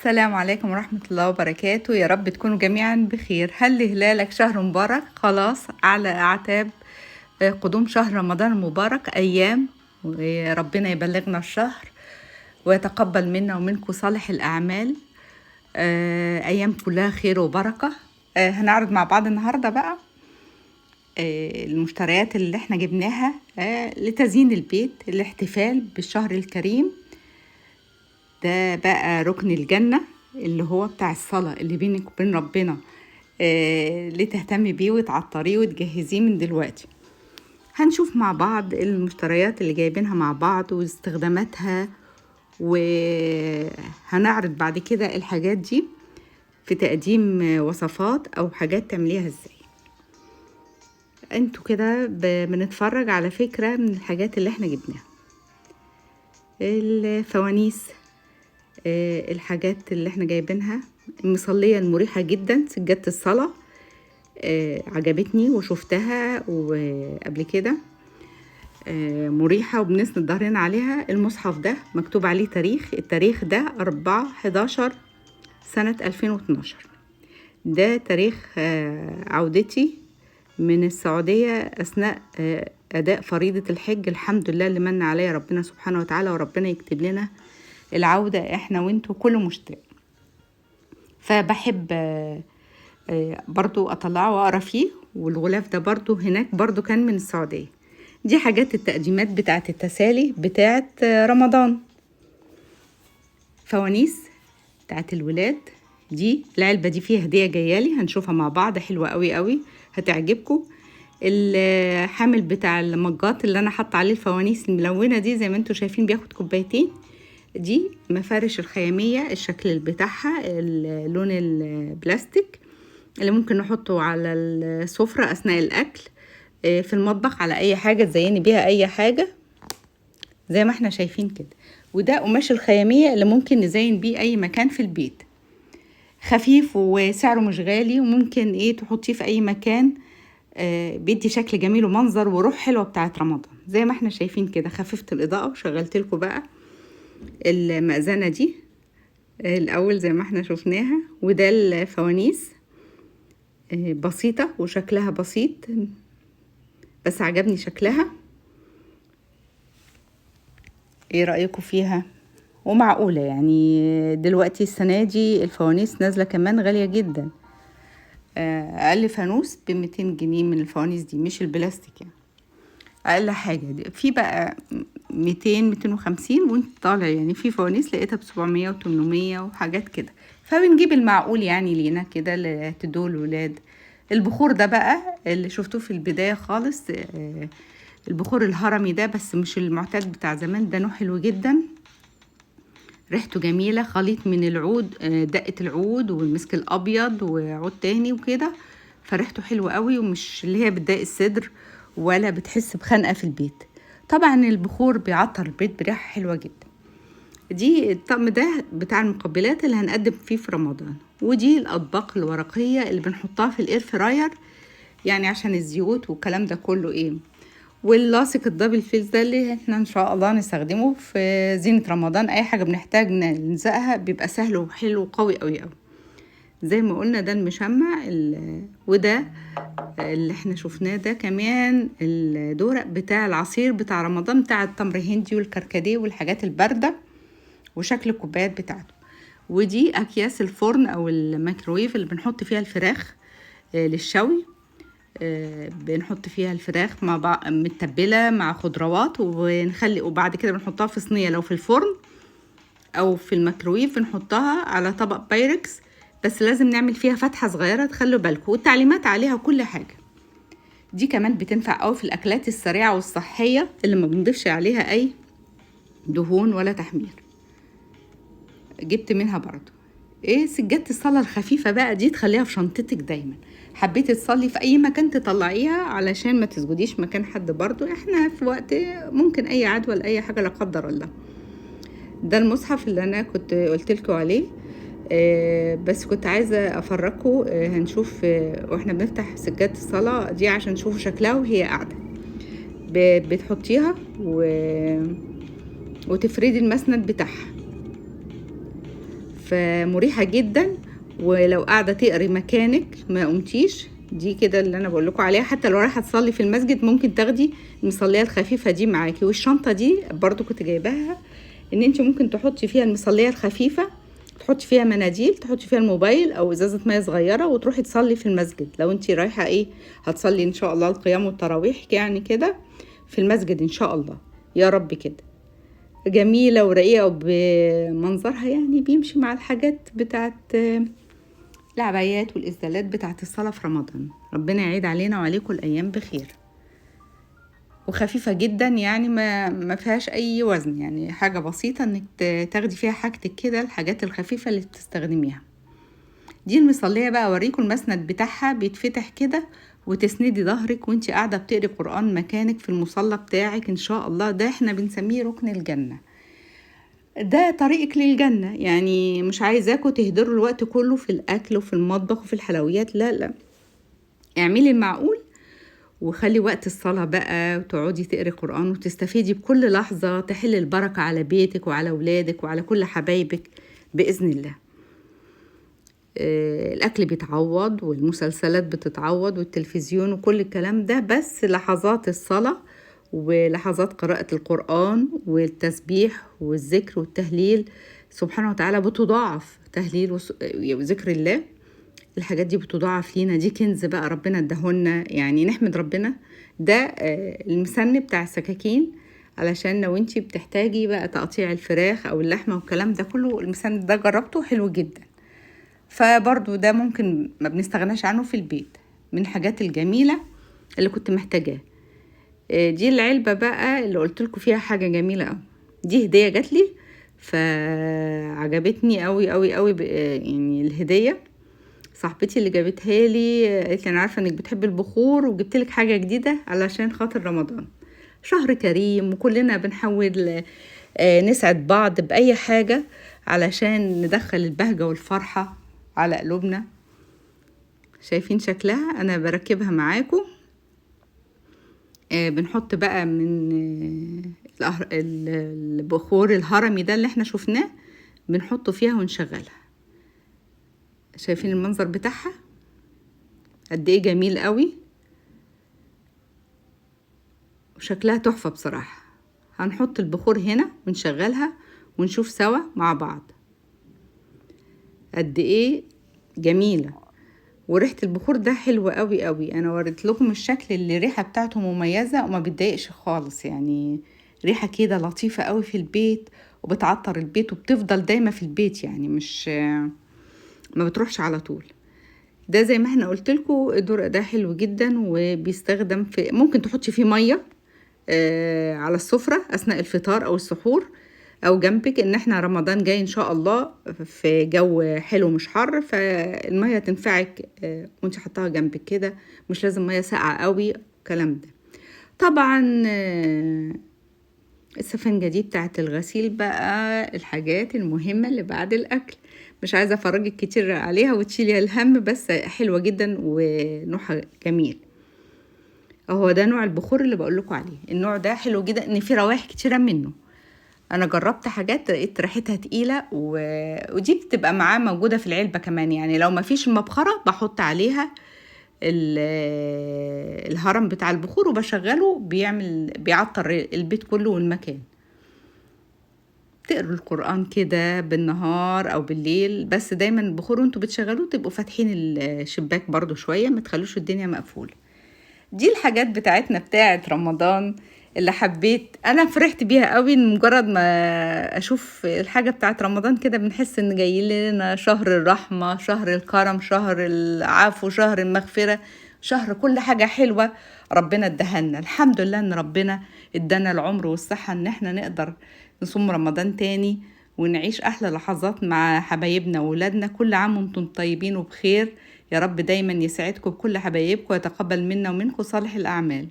السلام عليكم ورحمة الله وبركاته. يا رب تكونوا جميعا بخير. هل هلالك شهر مبارك؟ خلاص على أعتاب قدوم شهر رمضان المبارك أيام، وربنا يبلغنا الشهر ويتقبل منا ومنكم صالح الأعمال. أيام كلها خير وبركة. هنعرض مع بعض النهاردة بقى المشتريات اللي احنا جبناها لتزيين البيت، الاحتفال بالشهر الكريم. ده بقى ركن الجنة اللي هو بتاع الصلاة اللي بينك وبين ربنا، اللي تهتمي بيه وتعطريه وتجهزيه من دلوقتي. هنشوف مع بعض المشتريات اللي جايبينها مع بعض واستخداماتها، وهنعرض بعد كده الحاجات دي في تقديم وصفات أو حاجات تعمليها ازاي. انتوا كده بنتفرج على فكرة من الحاجات اللي احنا جبناها. الفوانيس، الحاجات اللي احنا جايبينها، المصلية المريحة جدا، سجادة الصلاة عجبتني وشفتها وقبل كده مريحة وبنسند ظهرنا عليها. المصحف ده مكتوب عليه التاريخ ده 4/11 سنة 2012. ده تاريخ عودتي من السعودية أثناء أداء فريضة الحج. الحمد لله اللي من عليا ربنا سبحانه وتعالى، وربنا يكتب لنا العودة احنا وانتوا كل مشتاق. فبحب برضو اطلعه واقرا فيه. والغلاف ده برضو هناك برضو كان من السعودية. دي حاجات التقديمات بتاعت التسالي بتاعت رمضان. فوانيس بتاعت الولاد، دي العلبة دي فيها هدية جايالي، هنشوفها مع بعض، حلوة قوي قوي هتعجبكم. الحامل بتاع المجات اللي انا حاطه عليه الفوانيس الملونة دي زي ما انتوا شايفين بياخد كوبايتين. دي مفارش الخيامية، الشكل بتاعها اللون البلاستيك اللي ممكن نحطه على السفرة أثناء الأكل، في المطبخ، على أي حاجة تزيني بيها أي حاجة زي ما احنا شايفين كده. وده قماش الخيامية اللي ممكن نزين بيه أي مكان في البيت، خفيف وسعره مش غالي، وممكن تحطيه في أي مكان. بيدي شكل جميل ومنظر وروح حلوة بتاعت رمضان زي ما احنا شايفين كده. خففت الإضاءة وشغلت لكم بقى المأذنة دي الأول زي ما احنا شفناها. وده الفوانيس بسيطة وشكلها بسيط، بس عجبني شكلها. ايه رأيكم فيها؟ ومعقولة يعني. دلوقتي السنة دي الفوانيس نازلة كمان غالية جدا. أقل فانوس ب200 جنيه من الفوانيس دي، مش البلاستيك يعني. اقل حاجه دي في بقى 200-250 وانت طالع يعني. في فوانيس لقيتها ب700 و800 وحاجات كده. فبنجيب المعقول يعني لينا كده تدول الولاد. البخور ده بقى اللي شفتوه في البدايه خالص، البخور الهرمي ده، بس مش المعتاد بتاع زمان. ده نوع حلو جدا، ريحته جميله، خليط من العود، دقه العود والمسك الابيض وعود تاني وكده. فريحته حلوه قوي، ومش اللي هي بتضايق الصدر ولا بتحس بخنقه في البيت. طبعا البخور بيعطر البيت بريحه حلوه جدا. دي الطقم ده بتاع المقبلات اللي هنقدم فيه في رمضان. ودي الاطباق الورقيه اللي بنحطها في الاير فراير يعني عشان الزيوت والكلام ده كله. واللاصق الدبل فيس ده اللي احنا ان شاء الله نستخدمه في زينة رمضان. اي حاجة بنحتاج نلزقها بيبقى سهل وحلو وقوي قوي قوي. زي ما قلنا ده المشمع وده اللي احنا شفناه ده كمان الدورق بتاع العصير بتاع رمضان، بتاع التمر هندي والكركديه والحاجات الباردة، وشكل الكوبايات بتاعته. ودي اكياس الفرن او الميكروويف اللي بنحط فيها الفراخ للشوي. بنحط فيها الفراخ مع متبلة مع خضروات، وبعد كده بنحطها في صينية لو في الفرن، او في الميكروويف بنحطها على طبق بايركس. بس لازم نعمل فيها فتحة صغيرة، تخلوا بالكم، والتعليمات عليها كل حاجة. دي كمان بتنفع قوي في الاكلات السريعة والصحية اللي ما بنضيفش عليها اي دهون ولا تحمير. جبت منها برضو سجادة الصلاة الخفيفة بقى دي، تخليها في شنطتك دايما. حبيتي تصلي في اي مكان تطلعيها علشان ما تسجديش مكان حد. برضو احنا في وقت ممكن اي عدوى لاي حاجة لا قدر الله. ده المصحف اللي انا كنت قلت لكم عليه، بس كنت عايزة افرجكم. هنشوف واحنا بنفتح سجادة الصلاة دي عشان نشوفوا شكلها وهي قاعدة. بتحطيها وتفردي المسند بتاعها. فمريحة جدا. ولو قاعدة تقري مكانك ما قمتيش، دي كده اللي انا بقول لكم عليها. حتى لو رايحة تصلي في المسجد ممكن تاخدي المصلية الخفيفة دي معاكي. والشنطة دي برضو كنت جايباها ان انت ممكن تحطي فيها المصلية الخفيفة، تحطي فيها مناديل، تحطي فيها الموبايل او ازازة مية صغيرة، وتروحي تصلي في المسجد. لو انت رايحة هتصلي ان شاء الله القيام والتراويح يعني كده في المسجد ان شاء الله، يا رب كده. جميلة ورقيقة وبمنظرها يعني بيمشي مع الحاجات بتاعت العبايات والإسدالات بتاعت الصلاة في رمضان. ربنا يعيد علينا وعليكم الأيام بخير. وخفيفة جدا يعني ما فيهاش أي وزن، يعني حاجة بسيطة إنك تاخدي فيها حاجتك كده، الحاجات الخفيفة اللي بتستخدميها. دي المصلية بقى أوريكم المسند بتاعها، بيتفتح كده وتسندي ظهرك وانتي قاعدة بتقري قرآن مكانك في المصلى بتاعك إن شاء الله. ده احنا بنسميه ركن الجنة، ده طريقك للجنة. يعني مش عايزاكم تهدروا الوقت كله في الأكل وفي المطبخ وفي الحلويات، لا لا، اعملي المعقول وخلي وقت الصلاة بقى وتقعدي تقري قرآن وتستفيدي بكل لحظة، تحل البركة على بيتك وعلى أولادك وعلى كل حبايبك بإذن الله. الأكل بيتعوض والمسلسلات بتتعوض والتلفزيون وكل الكلام ده، بس لحظات الصلاة ولحظات قراءة القرآن والتسبيح والذكر والتهليل سبحانه وتعالى بتضاعف. تهليل وذكر الله، الحاجات دي بتضاعف لينا. دي كنز بقى ربنا اداهولنا، يعني نحمد ربنا. ده المسن بتاع السكاكين، علشان لو انتي بتحتاجي بقى تقطيع الفراخ او اللحمة والكلام ده كله، المسن ده جربته حلو جدا. فبرضو ده ممكن ما بنستغناش عنه في البيت، من الحاجات الجميلة اللي كنت محتاجاه. دي العلبة بقى اللي قلت لكم فيها حاجة جميلة قوي. دي هدية جات لي فعجبتني قوي قوي قوي. يعني الهدية صاحبتي اللي جابتها لي قالت لي انا عارفة انك بتحب البخور وجبت لك حاجة جديدة علشان خاطر رمضان، شهر كريم وكلنا بنحاول نسعد بعض بأي حاجة علشان ندخل البهجة والفرحة على قلوبنا. شايفين شكلها؟ انا بركبها معاكم. بنحط بقى من البخور الهرمي ده اللي احنا شفناه، بنحطه فيها ونشغلها. شايفين المنظر بتاعها قد ايه جميل قوي، وشكلها تحفة بصراحة. هنحط البخور هنا ونشغلها ونشوف سوا مع بعض قد ايه جميلة. وريحة البخور ده حلوة قوي قوي. انا وريت لكم الشكل اللي الريحة بتاعته مميزة وما بتضايقش خالص، يعني ريحة كده لطيفة قوي في البيت وبتعطر البيت وبتفضل دايما في البيت، يعني مش ما بتروحش على طول. ده زي ما احنا قلت لكم الدرق ده حلو جدا وبيستخدم في، ممكن تحطي فيه مية على السفرة اثناء الفطار او السحور او جنبك، ان احنا رمضان جاي ان شاء الله في جو حلو مش حر، فالمية تنفعك وانت حطها جنبك كده، مش لازم مية ساقعة قوي الكلام ده. طبعا السفنجة دي بتاعت الغسيل بقى، الحاجات المهمة اللي بعد الاكل. مش عايزة افرجك كتير عليها وتشيلي الهم، بس حلوة جدا ونوعها جميل. اهو ده نوع البخور اللي بقول لكم عليه. النوع ده حلو جدا، ان في روايح كتيرة منه. انا جربت حاجات لقيت ريحتها تقيله ودي بتبقى معاه موجوده في العلبه كمان. يعني لو ما فيش المبخره بحط عليها الهرم بتاع البخور وبشغله، بيعطر البيت كله والمكان. تقروا القرآن كده بالنهار او بالليل، بس دايما البخور وانتوا بتشغلوه تبقوا فاتحين الشباك برضو شويه، ما تخلوش الدنيا مقفوله. دي الحاجات بتاعتنا بتاعت رمضان اللي حبيت. انا فرحت بيها قوي، مجرد ما اشوف الحاجة بتاعت رمضان كده بنحس ان جاي لنا شهر الرحمة، شهر الكرم، شهر العفو، شهر المغفرة، شهر كل حاجة حلوة ربنا ادهلنا. الحمد لله ان ربنا ادانا العمر والصحة ان احنا نقدر نصوم رمضان تاني ونعيش احلى لحظات مع حبايبنا وولادنا. كل عام وانتم طيبين وبخير، يا رب دايما يسعدكم بكل حبايبكم ويتقبل منا ومنكم صالح الأعمال.